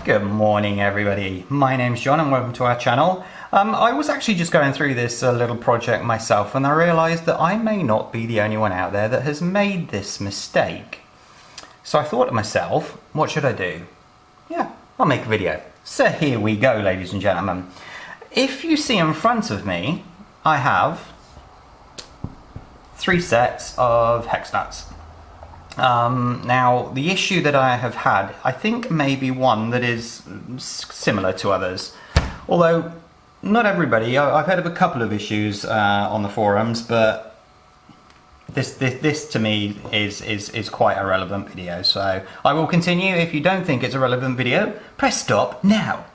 Good morning everybody, my name's John and welcome to our channel. I was actually just going through this little project myself and I realised that I may not be the only one out there that has made this mistake. So I thought to myself, what should I do? Yeah, I'll make a video. So here we go, ladies and gentlemen. If you see in front of me, I have 3 sets of hex nuts. Now the issue that I have had, I think maybe one that is similar to others, although not everybody. I've heard of a couple of issues on the forums, but this to me is quite a relevant video, so I will continue. If you don't think it's a relevant video, press stop now.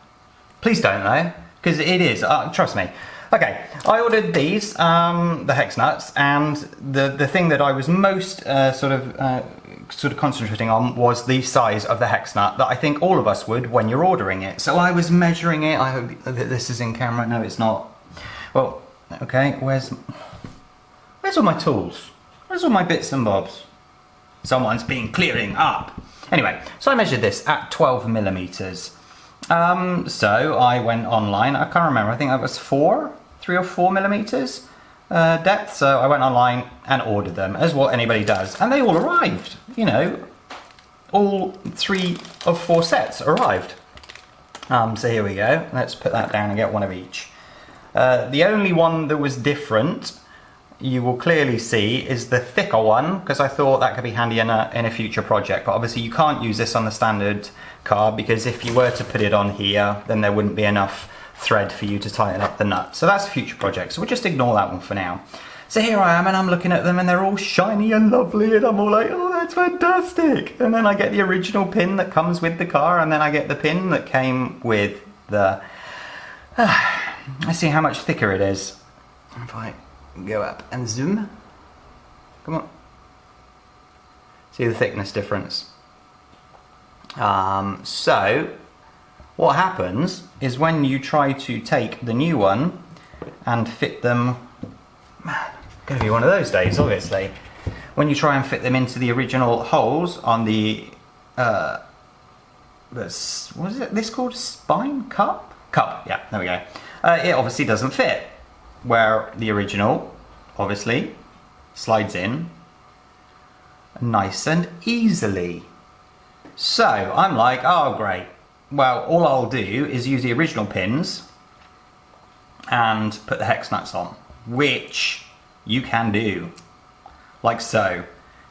Please don't though, because it is, trust me. Okay, I ordered these, the hex nuts, and the thing that I was most sort of concentrating on was the size of the hex nut that I think all of us would when you're ordering it. So I was measuring it. I hope that this is in camera. No, it's not. Well, okay, where's all my tools? Where's all my bits and bobs? Someone's been clearing up. Anyway, so I measured this at 12 millimeters. So I went online, I can't remember, I think that was 3 or 4 millimeters depth. So I went online and ordered them, as what anybody does, and they all arrived. You know, all 3 of 4 sets arrived. So here we go, let's put that down and get one of each. The only one that was different, you will clearly see, is the thicker one, because I thought that could be handy in a future project. But obviously you can't use this on the standard car, because if you were to put it on here, then there wouldn't be enough thread for you to tighten up the nut. So that's a future project, so we'll just ignore that one for now. So here I am, and I'm looking at them, and they're all shiny and lovely, and I'm all like, oh, that's fantastic. And then I get the original pin that comes with the car, and then I get the pin that came with the... Let's see how much thicker it is. If I go up and zoom. Come on. See the thickness difference. So what happens is when you try to take the new one and fit them, man, gonna be one of those days obviously, when you try and fit them into the original holes on the what is it, this called, spine cup, yeah, there we go. It obviously doesn't fit, where the original obviously slides in nice and easily. So I'm like, oh great, well all I'll do is use the original pins and put the hex nuts on, which you can do like so.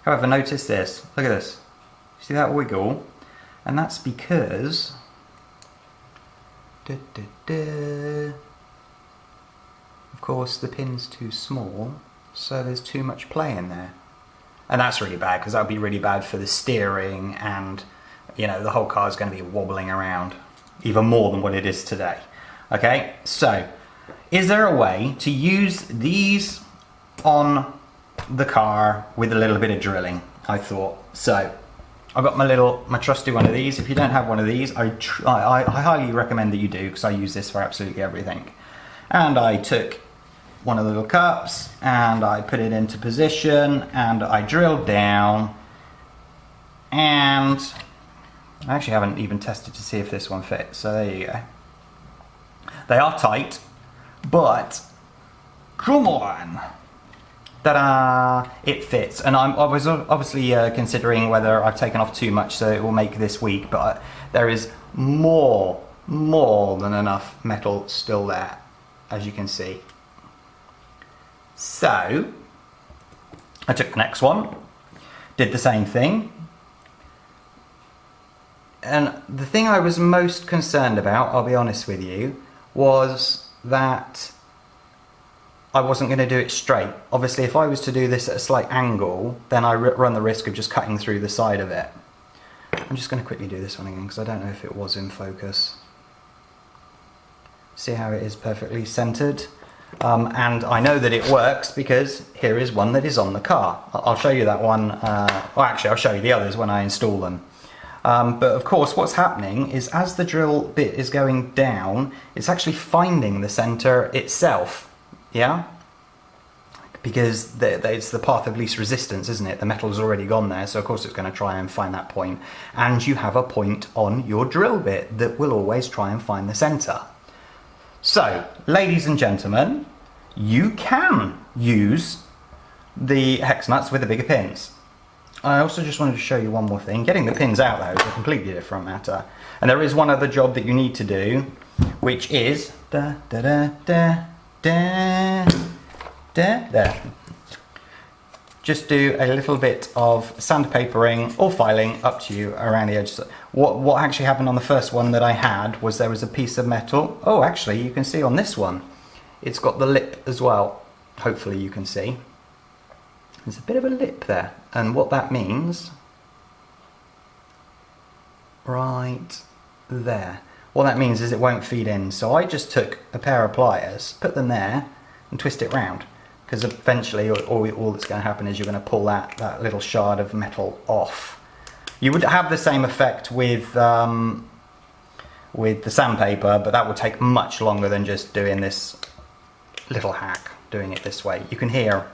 However, notice this, look at this, see that wiggle? And that's because of course the pin's too small, so there's too much play in there. And that's really bad, because that would be really bad for the steering, and you know, the whole car is going to be wobbling around even more than what it is today. Okay, so is there a way to use these on the car with a little bit of drilling? I thought. So I've got my trusty one of these. If you don't have one of these, I highly recommend that you do, because I use this for absolutely everything. And I took one of the little cups and I put it into position and I drilled down, and I actually haven't even tested to see if this one fits, so there you go. They are tight, but come on, ta-da, it fits. And I was obviously considering whether I've taken off too much so it will make this weak, but there is more than enough metal still there, as you can see. So I took the next one, did the same thing. And the thing I was most concerned about, I'll be honest with you, was that I wasn't going to do it straight. Obviously, if I was to do this at a slight angle, then I run the risk of just cutting through the side of it. I'm just going to quickly do this one again, because I don't know if it was in focus. See how it is perfectly centered? And I know that it works because here is one that is on the car. I'll show you that one, well actually I'll show you the others when I install them. But of course what's happening is, as the drill bit is going down, it's actually finding the center itself, yeah? because it's the path of least resistance, isn't it? The metal's already gone there, so of course it's going to try and find that point. And you have a point on your drill bit that will always try and find the center. So, ladies and gentlemen, you can use the hex nuts with the bigger pins. I also just wanted to show you one more thing. Getting the pins out though is a completely different matter. And there is one other job that you need to do, which is there. Just do a little bit of sandpapering or filing, up to you, around the edges. What actually happened on the first one that I had was there was a piece of metal. Oh, actually, you can see on this one, it's got the lip as well. Hopefully you can see. There's a bit of a lip there. And what that means, right there, what that means is it won't feed in. So I just took a pair of pliers, put them there, and twist it round. Because eventually all that's going to happen is you're going to pull that little shard of metal off. You would have the same effect with the sandpaper, but that would take much longer than just doing this little hack, doing it this way. You can hear,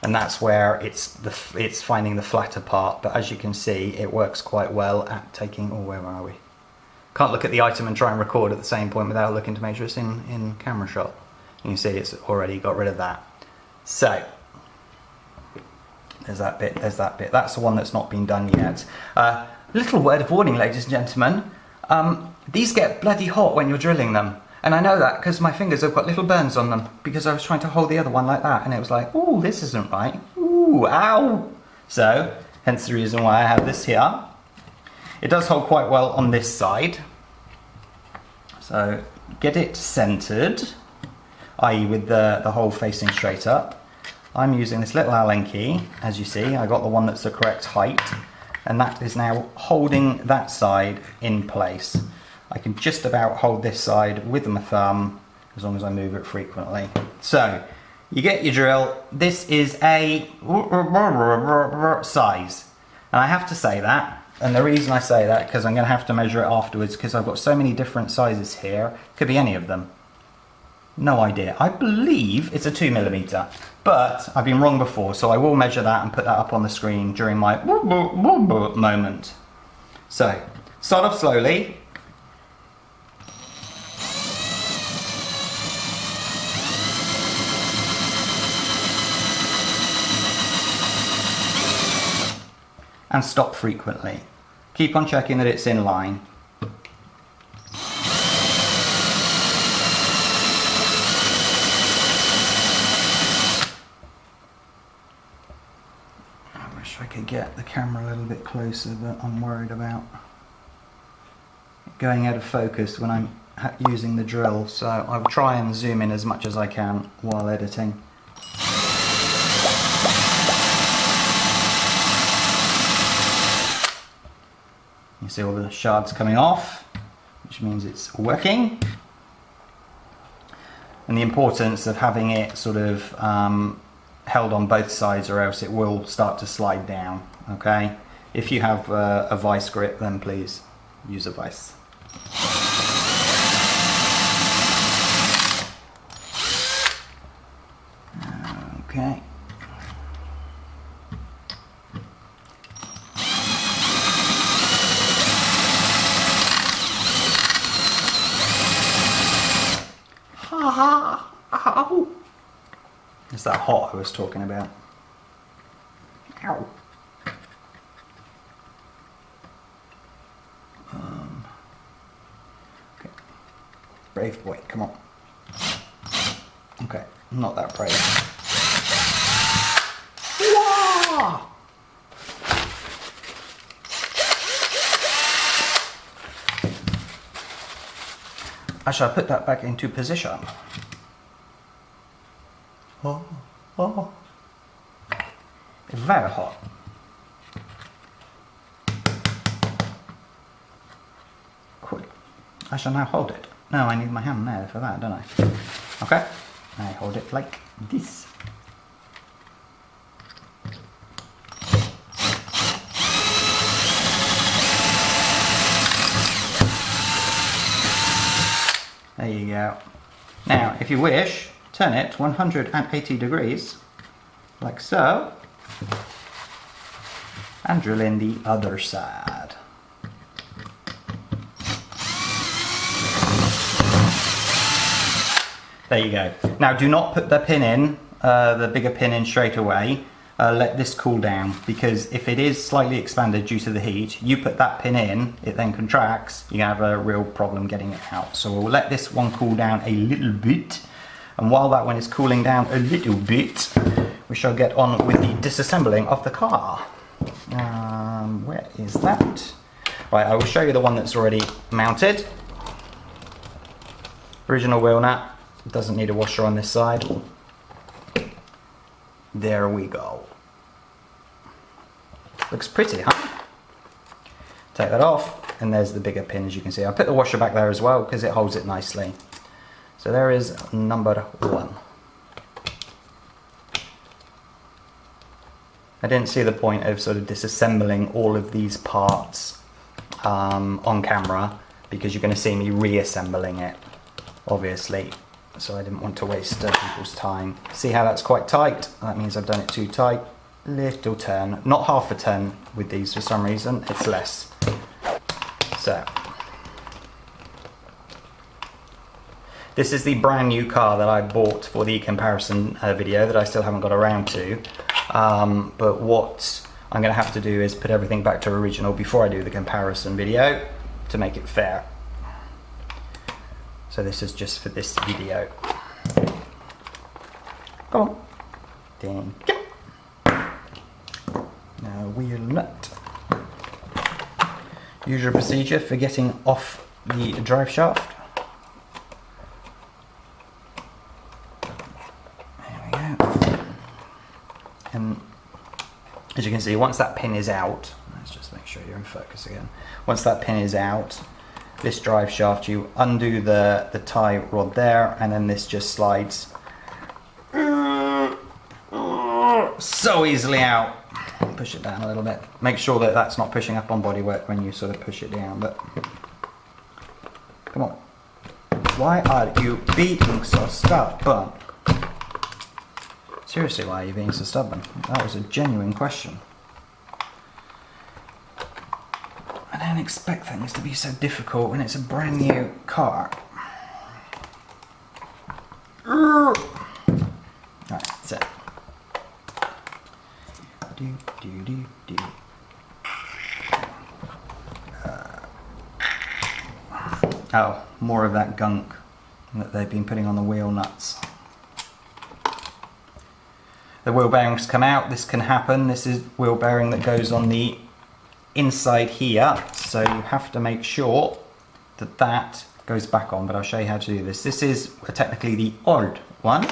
and that's where it's finding the flatter part, but as you can see, it works quite well at taking, oh, where are we? Can't look at the item and try and record at the same point without looking to make sure it's in camera shot. You can see it's already got rid of that. So, there's that bit, there's that bit. That's the one that's not been done yet. Little word of warning, ladies and gentlemen. These get bloody hot when you're drilling them. And I know that because my fingers have got little burns on them because I was trying to hold the other one like that and it was like, ooh, this isn't right. Ooh, ow. So, hence the reason why I have this here. It does hold quite well on this side. So, get it centered, i.e. with the hole facing straight up. I'm using this little Allen key, as you see. I got the one that's the correct height, and that is now holding that side in place. I can just about hold this side with my thumb, as long as I move it frequently. So, you get your drill. This is a size, and I have to say that. And the reason I say that, because I'm going to have to measure it afterwards, because I've got so many different sizes here. Could be any of them. No idea. I believe it's a 2mm, but I've been wrong before, so I will measure that and put that up on the screen during my moment. So, start off slowly. And stop frequently. Keep on checking that it's in line. I wish I could get the camera a little bit closer, but I'm worried about going out of focus when I'm using the drill, so I will try and zoom in as much as I can while editing. You see all the shards coming off, which means it's working. And the importance of having it sort of held on both sides, or else it will start to slide down, okay? If you have a vice grip, then please use a vice. Okay. Ow! It's that hot I was talking about. Ow! Okay. Brave boy, come on. Okay, not that brave. Wah! I shall put that back into position. Oh, oh. It's very hot. Cool. I shall now hold it. No, I need my hand there for that, don't I? Okay. I hold it like this. There you go. Now, if you wish, turn it 180 degrees, like so, and drill in the other side. There you go. Now do not put the pin in, the bigger pin in straight away. Let this cool down, because if it is slightly expanded due to the heat, you put that pin in, it then contracts, you're gonna have a real problem getting it out. So we'll let this one cool down a little bit, and while that one is cooling down a little bit, we shall get on with the disassembling of the car. Where is that? Right, I will show you the one that's already mounted. Original wheel nut, doesn't need a washer on this side. There we go. Looks pretty, huh? Take that off, and there's the bigger pin, as you can see. I put the washer back there as well because it holds it nicely. So there is number 1. I didn't see the point of sort of disassembling all of these parts on camera, because you're going to see me reassembling it, obviously. So I didn't want to waste people's time. See how that's quite tight? That means I've done it too tight. Little turn, not half a turn with these for some reason, it's less. So, this is the brand new car that I bought for the comparison video that I still haven't got around to. But what I'm going to have to do is put everything back to original before I do the comparison video to make it fair. So this is just for this video. Come on. Dang. Now wheel nut. Usual procedure for getting off the drive shaft. There we go. And as you can see, once that pin is out, let's just make sure you're in focus again. Once that pin is out, this drive shaft, you undo the tie rod there, and then this just slides so easily out. Push it down a little bit. Make sure that that's not pushing up on bodywork when you sort of push it down, but come on. Why are you being so stubborn? Seriously, why are you being so stubborn? That was a genuine question. I don't expect things to be so difficult when it's a brand new car. Right, that's it. Oh, more of that gunk that they've been putting on the wheel nuts. The wheel bearings come out, this can happen. This is wheel bearing that goes on the inside here, so you have to make sure that that goes back on, but I'll show you how to do this. This is technically the old one,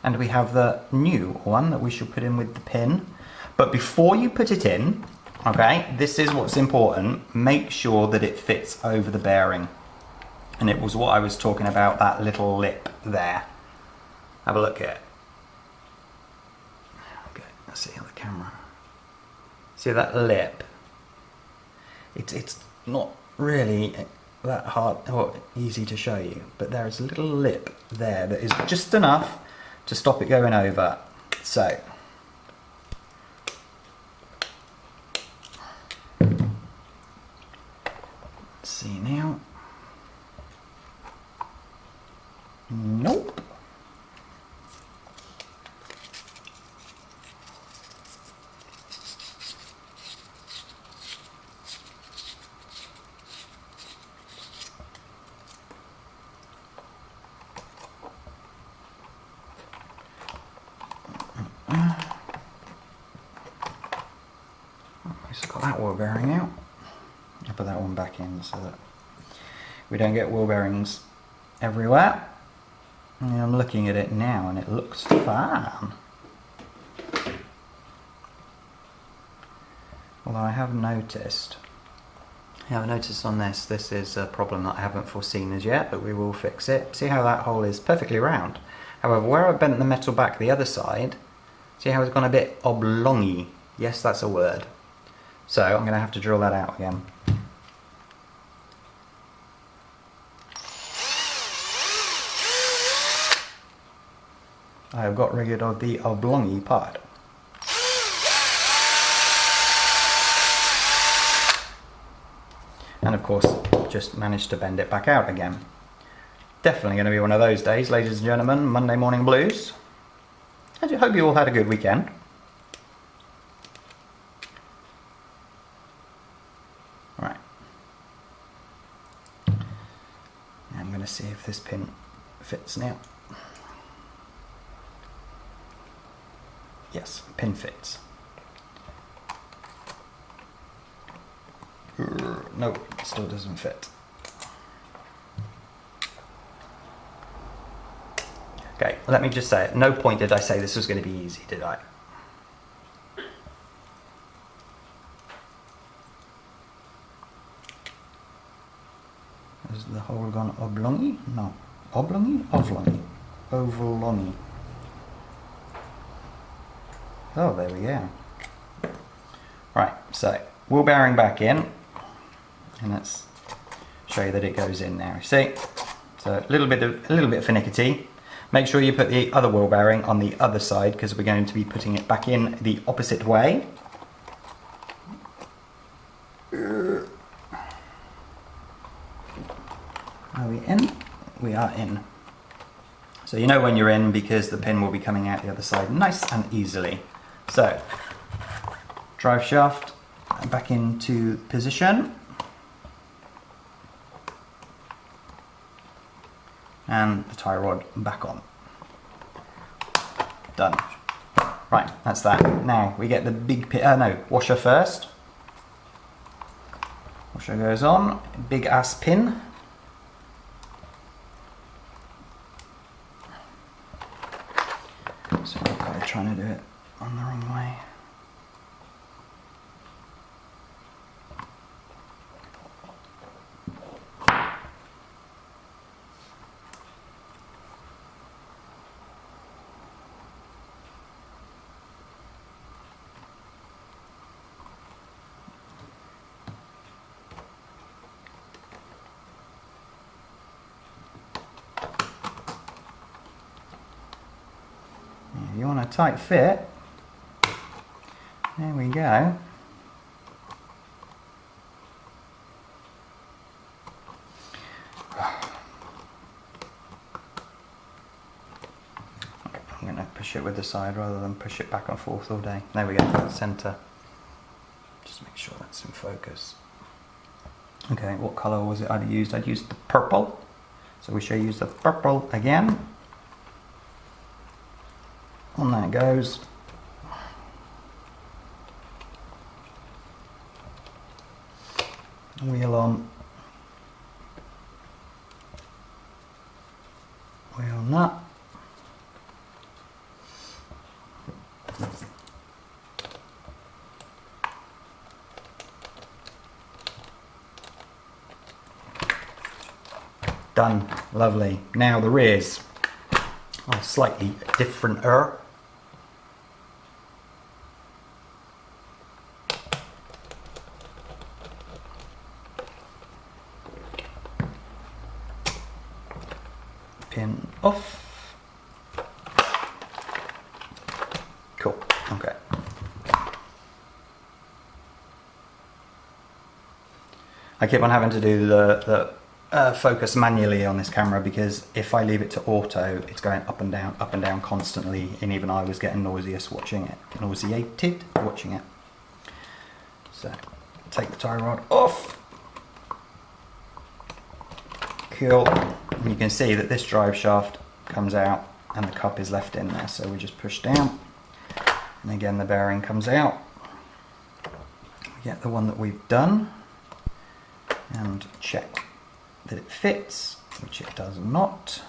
and we have the new one that we should put in with the pin. But before you put it in, okay, this is what's important. Make sure that it fits over the bearing. And it was what I was talking about, that little lip there. Have a look at it. Okay, let's see on the camera. See that lip? It's not really that hard or easy to show you, but there is a little lip there that is just enough to stop it going over. So, let's see now. Nope. So got that wheel bearing out. I'll put that one back in so that we don't get wheel bearings everywhere. And I'm looking at it now and it looks fine. Although I have noticed on this is a problem that I haven't foreseen as yet, but we will fix it. See how that hole is perfectly round. However, where I bent the metal back the other side, see how it's gone a bit oblongy? Yes, that's a word. So I'm going to have to drill that out again. I have got rid of the oblongy part. And of course, just managed to bend it back out again. Definitely going to be one of those days, ladies and gentlemen, Monday morning blues. I hope you all had a good weekend. Right. I'm going to see if this pin fits now. Yes, pin fits. No, it still doesn't fit. Okay, let me just say, at no point did I say this was going to be easy, did I? Has the hole gone oblongy? No. Oblongy? Oblongy. Ovalongy. Oh, there we go. Right, so wheel bearing back in, and let's show you that it goes in now. See, so a little bit finicky. Make sure you put the other wheel bearing on the other side because we're going to be putting it back in the opposite way. Are we in? We are in. So you know when you're in because the pin will be coming out the other side nice and easily. So, drive shaft back into position. And the tie rod back on. Done. Right, that's that. Now we get the big pin, washer first. Washer goes on, big ass pin. So I'm trying to do it on the wrong way. If you want a tight fit, there we go. I'm going to push it with the side rather than push it back and forth all day. There we go, centre. Just make sure that's in focus. Okay, what colour was it I'd used? I'd used the purple. So we shall use the purple again. On that goes. Wheel on. Wheel nut. Done. Lovely. Now the rears are slightly different-er. Pin off. Cool. Okay. I keep on having to do the focus manually on this camera because if I leave it to auto, it's going up and down constantly, and even I was getting nauseated watching it. So, take the tie rod off. Cool. And you can see that this drive shaft comes out and the cup is left in there, so we just push down and again the bearing comes out. We get the one that we've done and check that it fits, which it does not.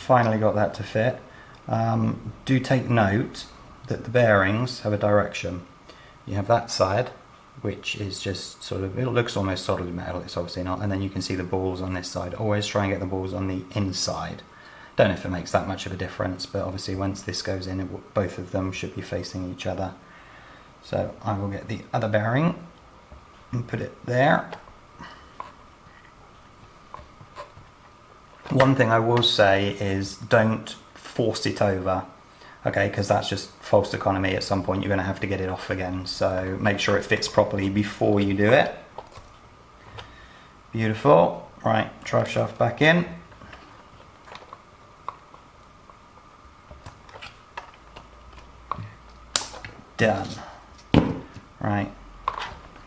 finally got that to fit. Do take note that the bearings have a direction. You have that side, which is just sort of, it looks almost solid metal, it's obviously not, and then you can see the balls on this side. Always try and get the balls on the inside. Don't know if it makes that much of a difference, but obviously once this goes in, both of them should be facing each other. So I will get the other bearing and put it there. One thing I will say is don't force it over, okay, because that's just false economy. At some point you're going to have to get it off again, so make sure it fits properly before you do it. Beautiful. Right, drive shaft back in. Done. Right,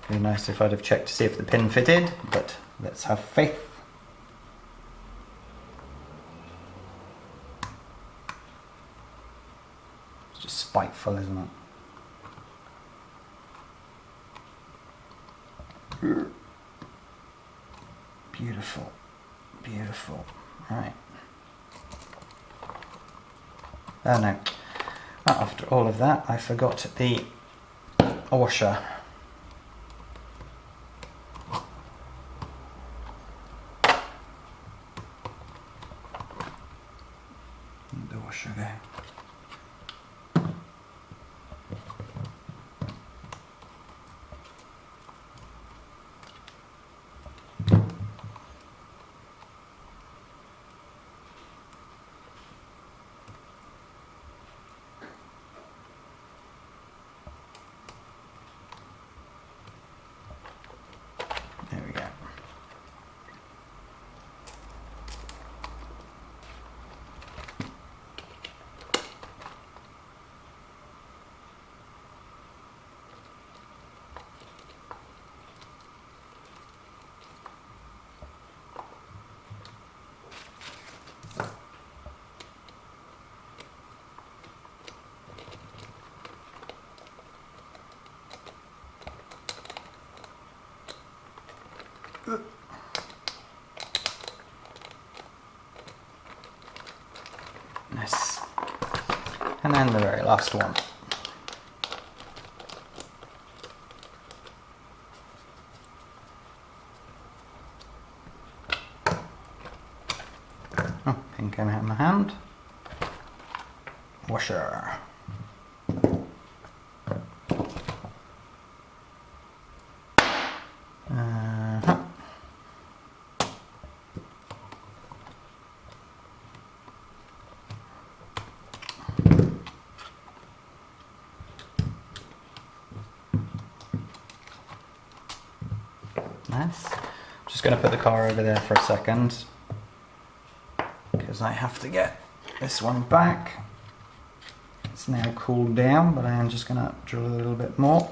it'd be nice if I'd have checked to see if the pin fitted, but let's have faith. It's just spiteful, isn't it? Beautiful, beautiful. Right. Oh no. After all of that, I forgot the washer. The washer there. There we go. Nice. And then the very last one. Oh, pin came out of my hand. Washer. Nice. Just going to put the car over there for a second because I have to get this one back. It's now cooled down, but I am just going to drill a little bit more.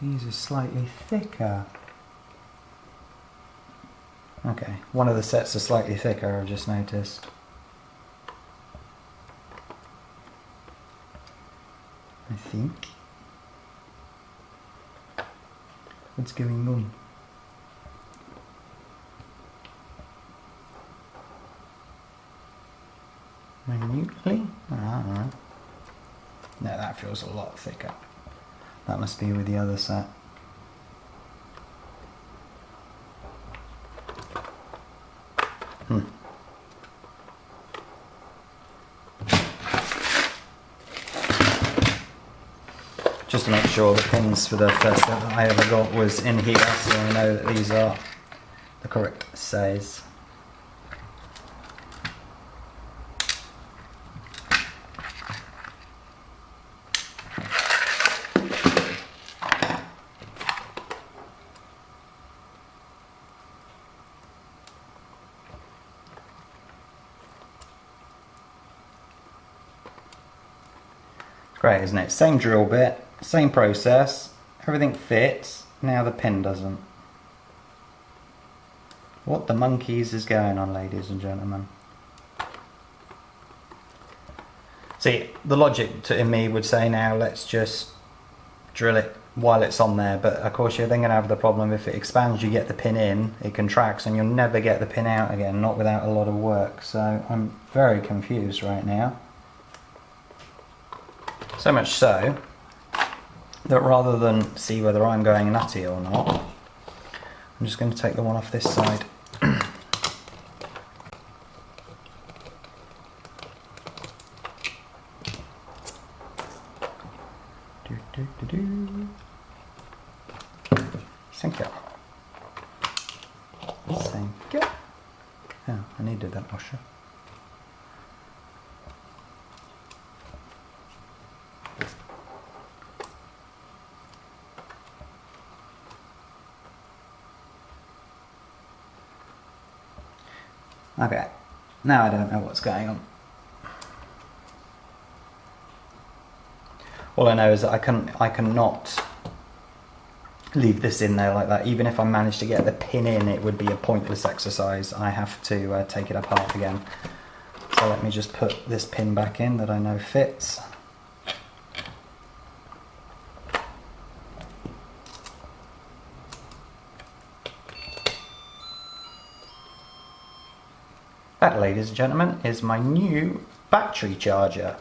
These are slightly thicker. Okay, one of the sets are slightly thicker, I've just noticed. I think. What's going on? Minutely? No, that feels a lot thicker. That must be with the other set. Just to make sure the pins for the first set that I ever got was in here, so I know that these are the correct size. Great, isn't it? Same drill bit, same process, everything fits, now the pin doesn't. What the monkeys is going on, ladies and gentlemen? See, the logic in me would say now let's just drill it while it's on there, but of course you're then going to have the problem if it expands, you get the pin in, it contracts and you'll never get the pin out again, not without a lot of work. So I'm very confused right now. So much so that rather than see whether I'm going nutty or not, I'm just going to take the one off this side. Sink it. Sink it. Oh, I needed that washer. Okay, now I don't know what's going on. All I know is that I cannot leave this in there like that. Even if I managed to get the pin in, it would be a pointless exercise. I have to take it apart again. So let me just put this pin back in that I know fits. That, ladies and gentlemen, is my new battery charger,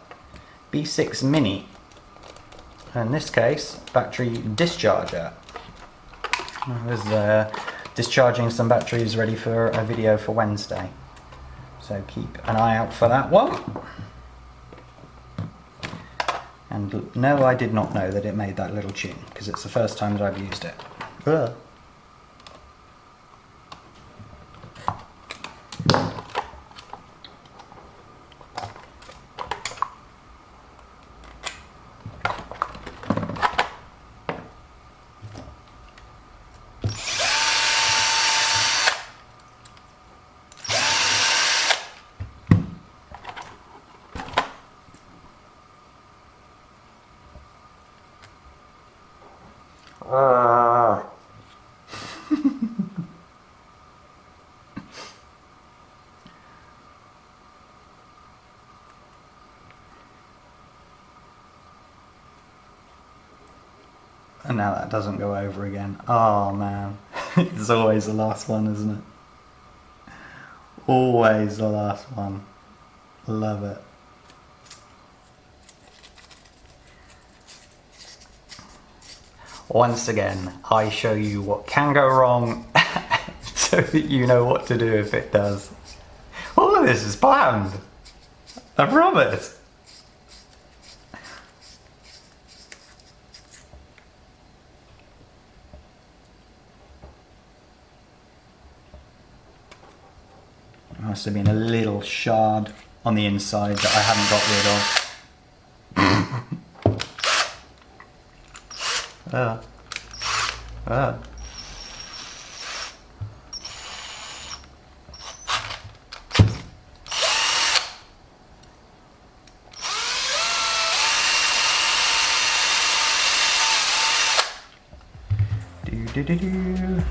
B6 Mini. In this case, battery discharger. I was discharging some batteries ready for a video for Wednesday. So keep an eye out for that one. And no, I did not know that it made that little tune, because it's the first time that I've used it. Ugh. And now that doesn't go over again. Oh man, it's always the last one, isn't it? Always the last one. Love it. Once again, I show you what can go wrong so that you know what to do if it does. All of this is planned. I promise. There must have been a little shard on the inside that I haven't got rid of. Do.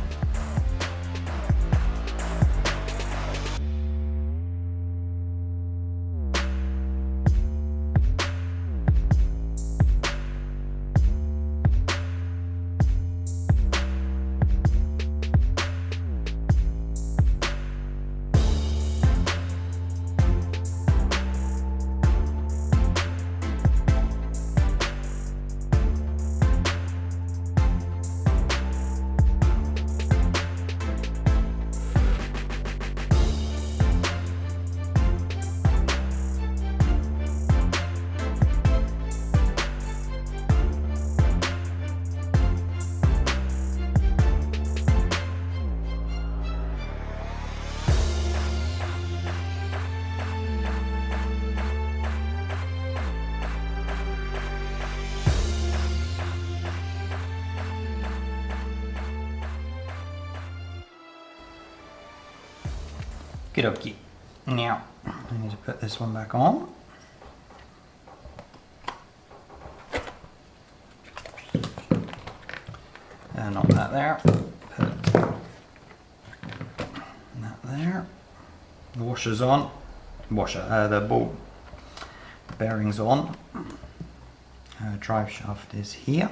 Okie. Now, I need to put this one back on. Not that there. Put that there. Washer's on. The ball bearing's on. Drive shaft is here.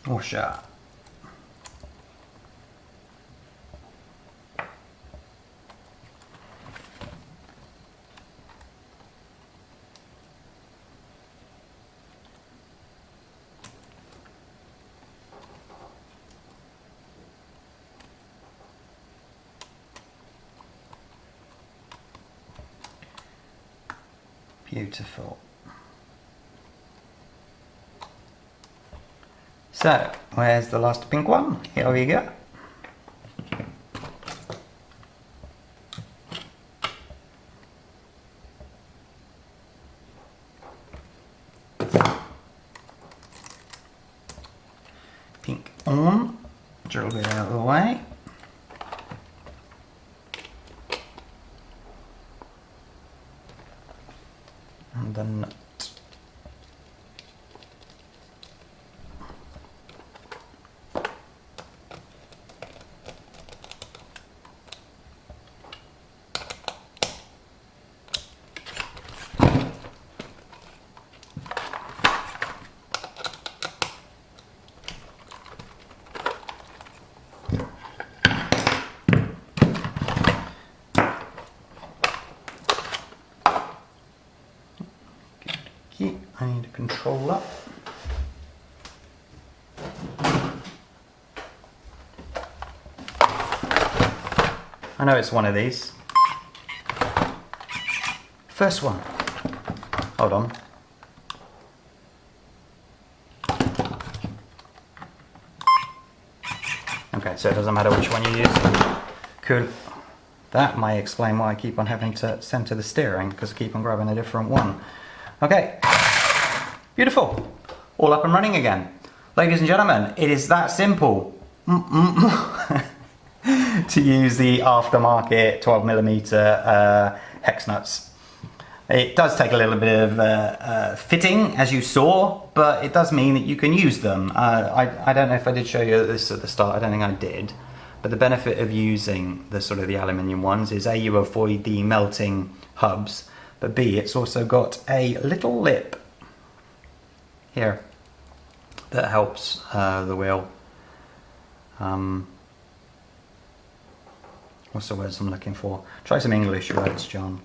Washer. Beautiful. So, where's the last pink one? Here we go. Pink on, drill bit out of the way. And the nut. I need a controller. I know it's one of these. First one. Hold on. Okay, so it doesn't matter which one you use. Cool. That might explain why I keep on having to center the steering, because I keep on grabbing a different one. Okay. Beautiful. All up and running again. Ladies and gentlemen, it is that simple to use the aftermarket 12mm hex nuts. It does take a little bit of fitting, as you saw, but it does mean that you can use them. I don't know if I did show you this at the start, I don't think I did, but the benefit of using the sort of the aluminium ones is A, you avoid the melting hubs, but B, it's also got a little lip here that helps the wheel. What's the words I'm looking for? Try some English words, John.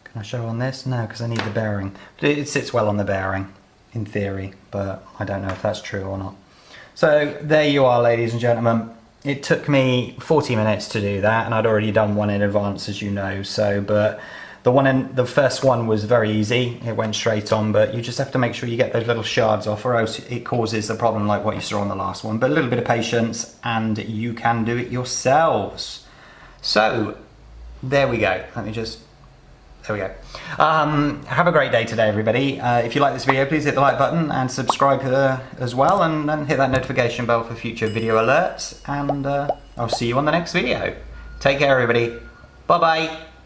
Can I show on this? No, because I need the bearing. It sits well on the bearing, in theory, but I don't know if that's true or not. So there you are, ladies and gentlemen. It took me 40 minutes to do that, and I'd already done one in advance, as you know. So, but the first one was very easy. It went straight on, but you just have to make sure you get those little shards off, or else it causes a problem like what you saw on the last one. But a little bit of patience, and you can do it yourselves. So there we go. Let me just. There we go. Have a great day today, everybody. If you like this video, please hit the like button and subscribe as well, and then hit that notification bell for future video alerts. And I'll see you on the next video. Take care, everybody. Bye-bye.